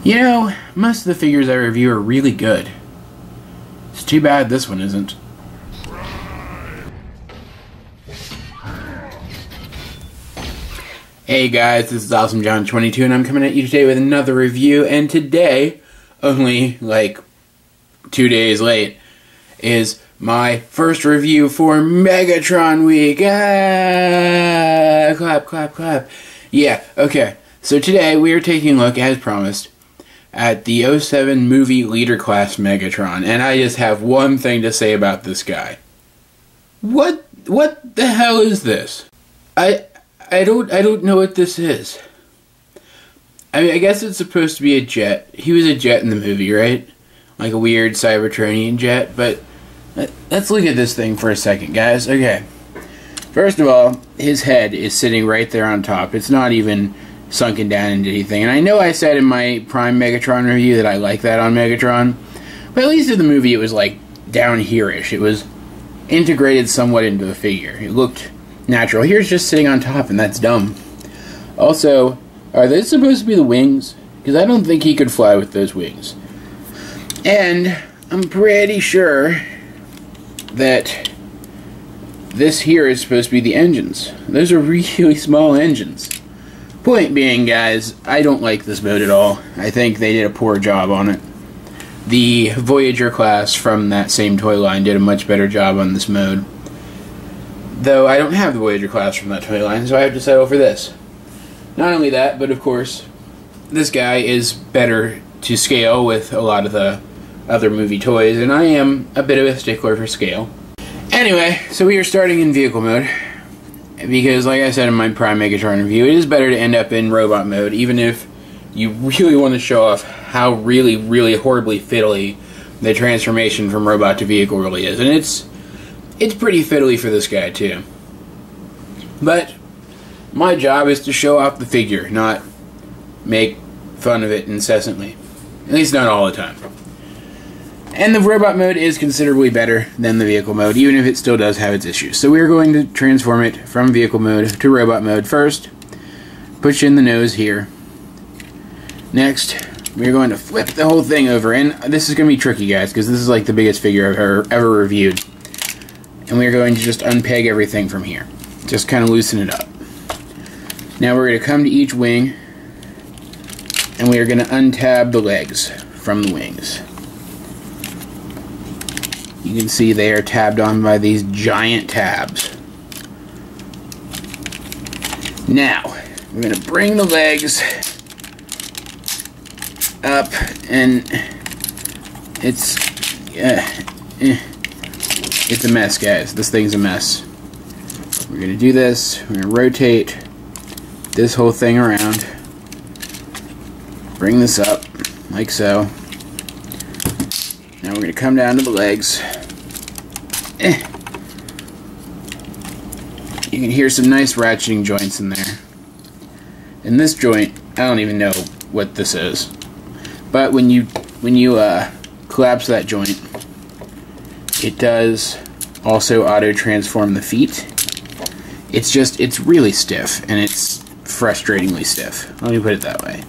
You know, most of the figures I review are really good. It's too bad this one isn't. Hey guys, this is AwesomeJohn22 and I'm coming at you today with another review, and today, only like 2 days late, is my first review for Megatron week. Ah, clap, clap, clap. Yeah, okay. So today we are taking a look, as promised, at the 07 movie leader class Megatron, and I just have one thing to say about this guy. What the hell is this? I don't know what this is. I mean, I guess it's supposed to be a jet. He was a jet in the movie, right? Like a weird Cybertronian jet, but let's look at this thing for a second, guys. Okay. First of all, his head is sitting right there on top. It's not even sunken down into anything. And I know I said in my Prime Megatron review that I like that on Megatron, but at least in the movie it was like down here-ish. It was integrated somewhat into the figure. It looked natural. Here's just sitting on top, and that's dumb. Also, are those supposed to be the wings? Because I don't think he could fly with those wings. And I'm pretty sure that this here is supposed to be the engines. Those are really small engines. Point being, guys, I don't like this mode at all. I think they did a poor job on it. The Voyager class from that same toy line did a much better job on this mode. Though I don't have the Voyager class from that toy line, so I have to settle for this. Not only that, but of course, this guy is better to scale with a lot of the other movie toys, and I am a bit of a stickler for scale. Anyway, so we are starting in vehicle mode, because like I said in my Prime Megatron review, it is better to end up in robot mode, even if you really want to show off how really, really horribly fiddly the transformation from robot to vehicle really is. And it's pretty fiddly for this guy, too. But my job is to show off the figure, not make fun of it incessantly. At least not all the time. And the robot mode is considerably better than the vehicle mode, even if it still does have its issues. So we're going to transform it from vehicle mode to robot mode first. Push in the nose here. Next, we're going to flip the whole thing over. And this is going to be tricky, guys, because this is like the biggest figure I've ever reviewed. And we're going to just unpeg everything from here. Just kind of loosen it up. Now we're going to come to each wing, and we are going to untab the legs from the wings. You can see they are tabbed on by these giant tabs. Now, we're going to bring the legs up, and it's a mess, guys. This thing's a mess. We're going to do this. We're going to rotate this whole thing around. Bring this up, like so. Now we're going to come down to the legs. You can hear some nice ratcheting joints in there. And this joint, I don't even know what this is. But when you collapse that joint, it does also auto-transform the feet. It's really stiff, and it's frustratingly stiff. Let me put it that way.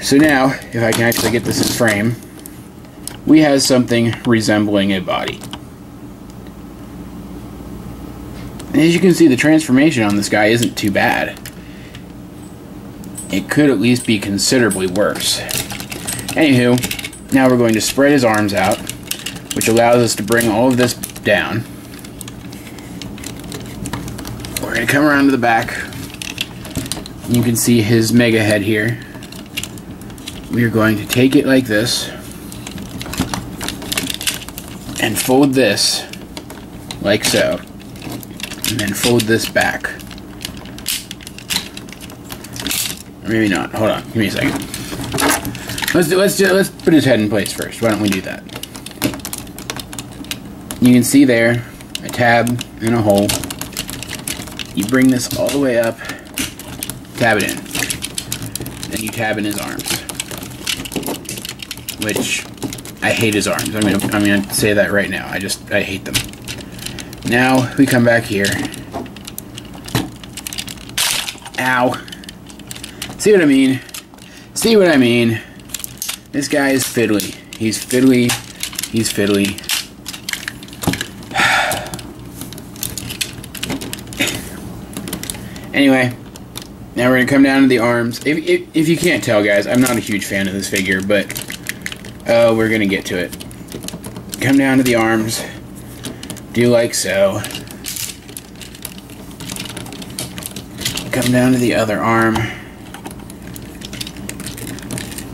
So now, if I can actually get this in frame, we have something resembling a body. And as you can see, the transformation on this guy isn't too bad. It could at least be considerably worse. Anywho, now we're going to spread his arms out, which allows us to bring all of this down. We're going to come around to the back. You can see his mega head here. We are going to take it like this and fold this like so, and then fold this back. Or maybe not. Hold on. Give me a second. Let's put his head in place first. Why don't we do that? You can see there a tab and a hole. You bring this all the way up, tab it in. Then you tab in his arms. Which, I hate his arms. I'm gonna say that right now. I hate them. Now, we come back here. Ow. See what I mean? See what I mean? This guy is fiddly. He's fiddly. He's fiddly. Anyway, now we're going to come down to the arms. If you can't tell, guys, I'm not a huge fan of this figure, but we're going to get to it. Come down to the arms. Do like so. Come down to the other arm.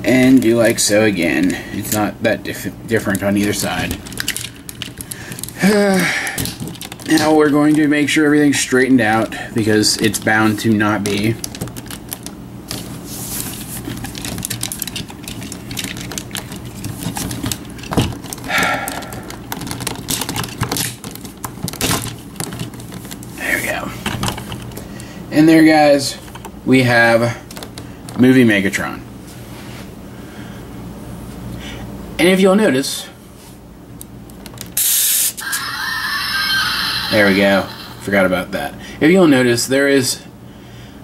And do like so again. It's not that different on either side. Now we're going to make sure everything's straightened out, because it's bound to not be. There we go. And there, guys, we have Movie Megatron. And if you'll notice, there we go. Forgot about that. If you'll notice, there's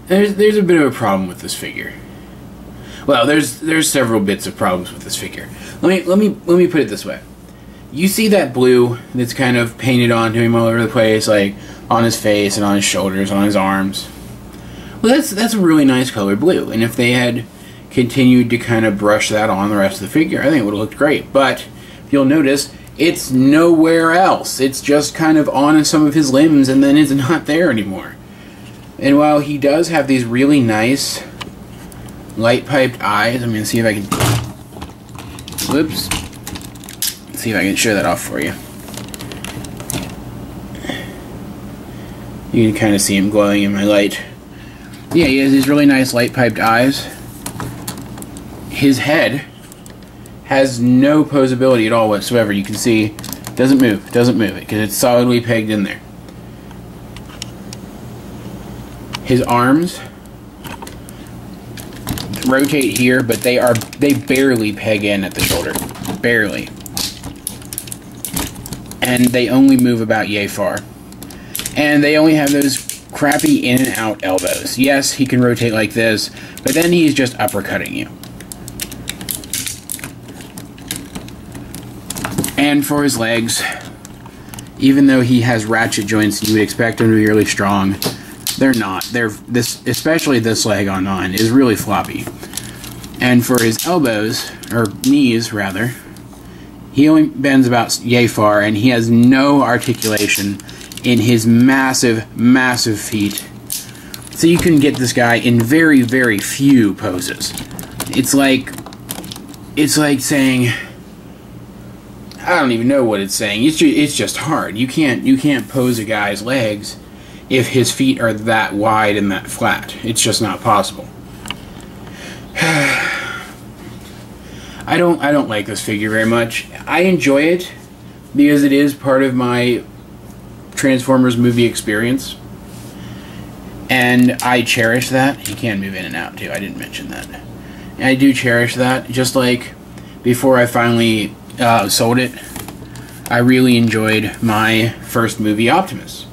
a bit of a problem with this figure. Well, there's several bits of problems with this figure. Let me put it this way. You see that blue that's kind of painted onto him all over the place, like on his face and on his shoulders, on his arms. Well, that's a really nice color blue, and if they had continued to kind of brush that on the rest of the figure, I think it would have looked great. But if you'll notice, it's nowhere else. It's just kind of on some of his limbs, and then it's not there anymore. And while he does have these really nice light-piped eyes, I'm going to see if I can... Whoops. Let's see if I can show that off for you. You can kind of see him glowing in my light. Yeah, he has these really nice light-piped eyes. His head has no posability at all whatsoever. You can see it doesn't move it, because it's solidly pegged in there. His arms rotate here, but they barely peg in at the shoulder. Barely. And they only move about yay far. And they only have those crappy in and out elbows. Yes, he can rotate like this, but then he's just uppercutting you. And for his legs, even though he has ratchet joints, you would expect him to be really strong. They're not. Especially this leg on mine is really floppy. And for his elbows, or knees rather, he only bends about yay far, and he has no articulation in his massive, massive feet. So you can get this guy in very, very few poses. It's like saying, I don't even know what it's saying. It's just hard. You can't pose a guy's legs if his feet are that wide and that flat. It's just not possible. I don't like this figure very much. I enjoy it because it is part of my Transformers movie experience, and I cherish that. He can move in and out too. I didn't mention that. And I do cherish that. Just like before I finally sold it, I really enjoyed my first movie Optimus.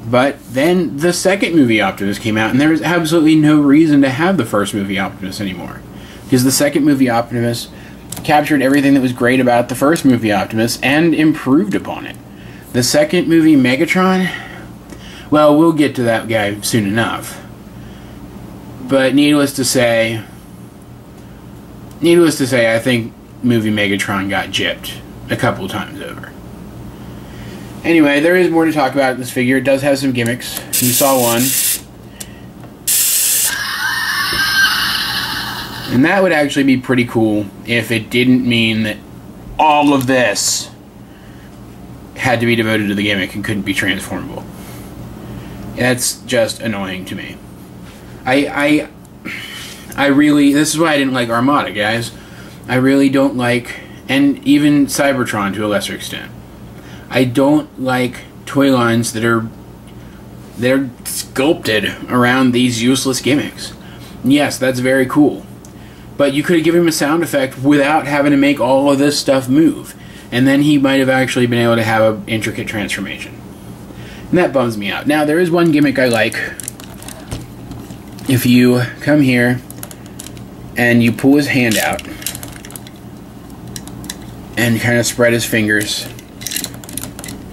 But then the second movie Optimus came out, and there was absolutely no reason to have the first movie Optimus anymore, because the second movie Optimus captured everything that was great about the first movie Optimus and improved upon it. The second movie Megatron, well, we'll get to that guy soon enough. But needless to say, I think movie Megatron got gypped a couple times over. Anyway, there is more to talk about in this figure. It does have some gimmicks. You saw one. And that would actually be pretty cool if it didn't mean that all of this had to be devoted to the gimmick and couldn't be transformable. That's just annoying to me. I really, this is why I didn't like Armada, guys. I really don't like, and even Cybertron to a lesser extent, I don't like toy lines that are sculpted around these useless gimmicks. Yes, that's very cool, but you could have given him a sound effect without having to make all of this stuff move, and then he might have actually been able to have an intricate transformation. And that bums me out. Now, there is one gimmick I like. If you come here and you pull his hand out and kind of spread his fingers,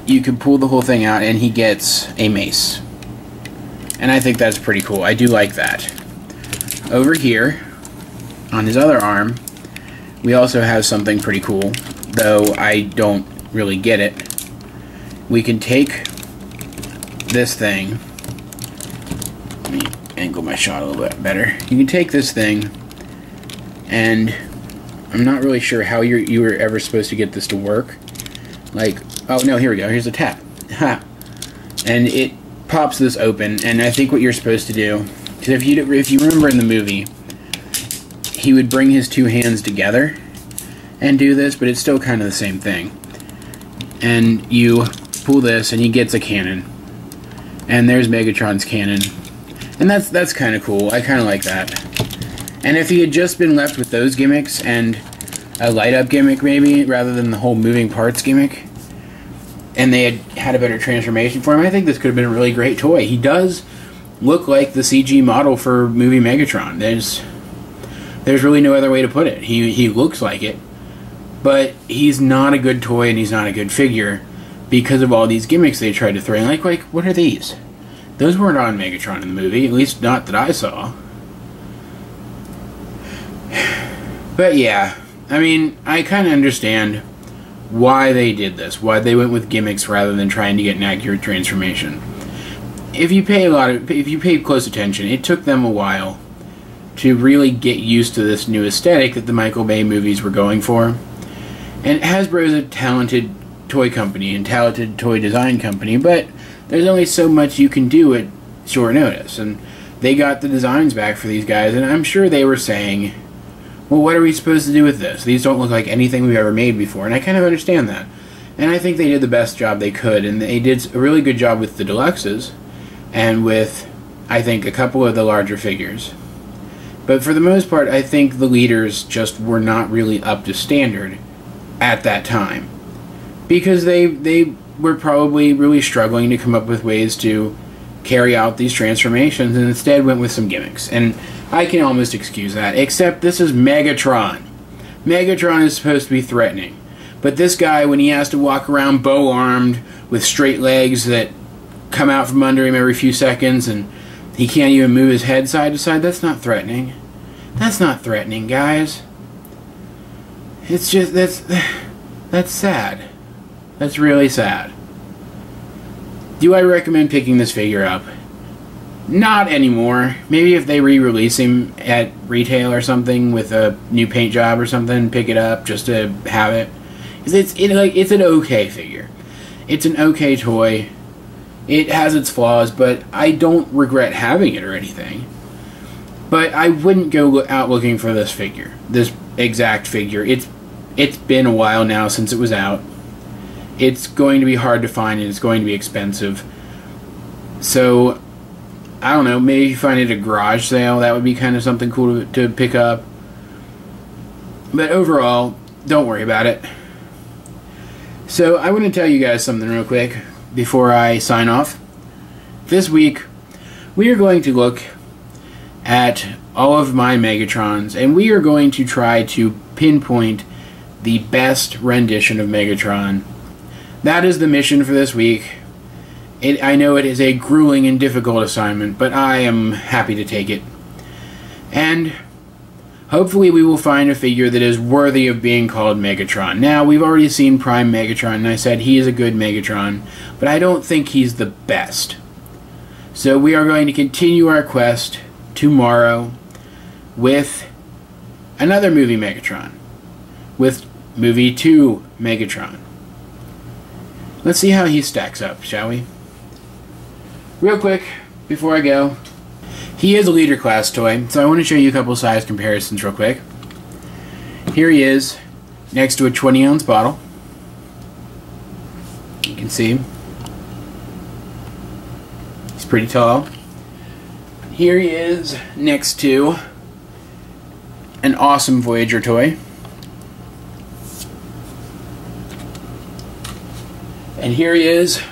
you can pull the whole thing out and he gets a mace. And I think that's pretty cool. I do like that. Over here, on his other arm, we also have something pretty cool, though I don't really get it. We can take this thing. Let me angle my shot a little bit better. You can take this thing, and I'm not really sure how you were ever supposed to get this to work. Like, oh no, here we go. Here's a tap. Ha! And it pops this open, and I think what you're supposed to do, because if you remember in the movie, he would bring his two hands together and do this, but it's still kind of the same thing. And you pull this, and he gets a cannon. And there's Megatron's cannon. And that's kind of cool. I kind of like that. And if he had just been left with those gimmicks and a light-up gimmick, maybe, rather than the whole moving parts gimmick, and they had a better transformation for him, I think this could have been a really great toy. He does look like the CG model for movie Megatron. There's really no other way to put it. He looks like it, but he's not a good toy and he's not a good figure because of all these gimmicks they tried to throw in. Like what are these? Those weren't on Megatron in the movie, at least not that I saw. But yeah, I mean, I kind of understand why they did this, why they went with gimmicks rather than trying to get an accurate transformation. If you pay close attention, it took them a while to really get used to this new aesthetic that the Michael Bay movies were going for. And Hasbro is a talented toy company and talented toy design company, but there's only so much you can do at short notice. And they got the designs back for these guys, and I'm sure they were saying, well, what are we supposed to do with this? These don't look like anything we've ever made before, and I kind of understand that. And I think they did the best job they could, and they did a really good job with the deluxes, and with, I think, a couple of the larger figures. But for the most part, I think the leaders just were not really up to standard at that time. Because they were probably really struggling to come up with ways to carry out these transformations, and instead went with some gimmicks. And I can almost excuse that, except this is Megatron. Megatron is supposed to be threatening. But this guy, when he has to walk around bow-armed with straight legs that come out from under him every few seconds, and he can't even move his head side to side, that's not threatening. That's not threatening, guys. It's just, that's sad. That's really sad. Do I recommend picking this figure up? Not anymore. Maybe if they re-release him at retail or something with a new paint job or something, pick it up just to have it. It's an okay figure. It's an okay toy. It has its flaws, but I don't regret having it or anything. But I wouldn't go out looking for this figure. This exact figure. It's been a while now since it was out. It's going to be hard to find and it's going to be expensive. So, I don't know, maybe if you find it at a garage sale, that would be kind of something cool to pick up. But overall, don't worry about it. So, I want to tell you guys something real quick before I sign off. This week, we are going to look at all of my Megatrons, and we are going to try to pinpoint the best rendition of Megatron. That is the mission for this week. I know it is a grueling and difficult assignment, but I am happy to take it. And hopefully we will find a figure that is worthy of being called Megatron. Now, we've already seen Prime Megatron, and I said he is a good Megatron, but I don't think he's the best. So we are going to continue our quest tomorrow with another movie Megatron, with movie 2 Megatron. Let's see how he stacks up, shall we? Real quick, before I go, he is a leader class toy, so I want to show you a couple size comparisons real quick. Here he is, next to a 20-ounce bottle. You can see he's pretty tall. Here he is next to an awesome Voyager toy. And here he is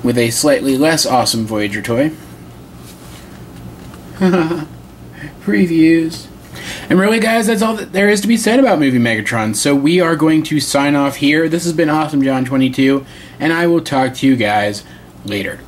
with a slightly less awesome Voyager toy. previews. And really, guys, that's all that there is to be said about movie Megatron. So we are going to sign off here. This has been Awesome John 22, and I will talk to you guys later.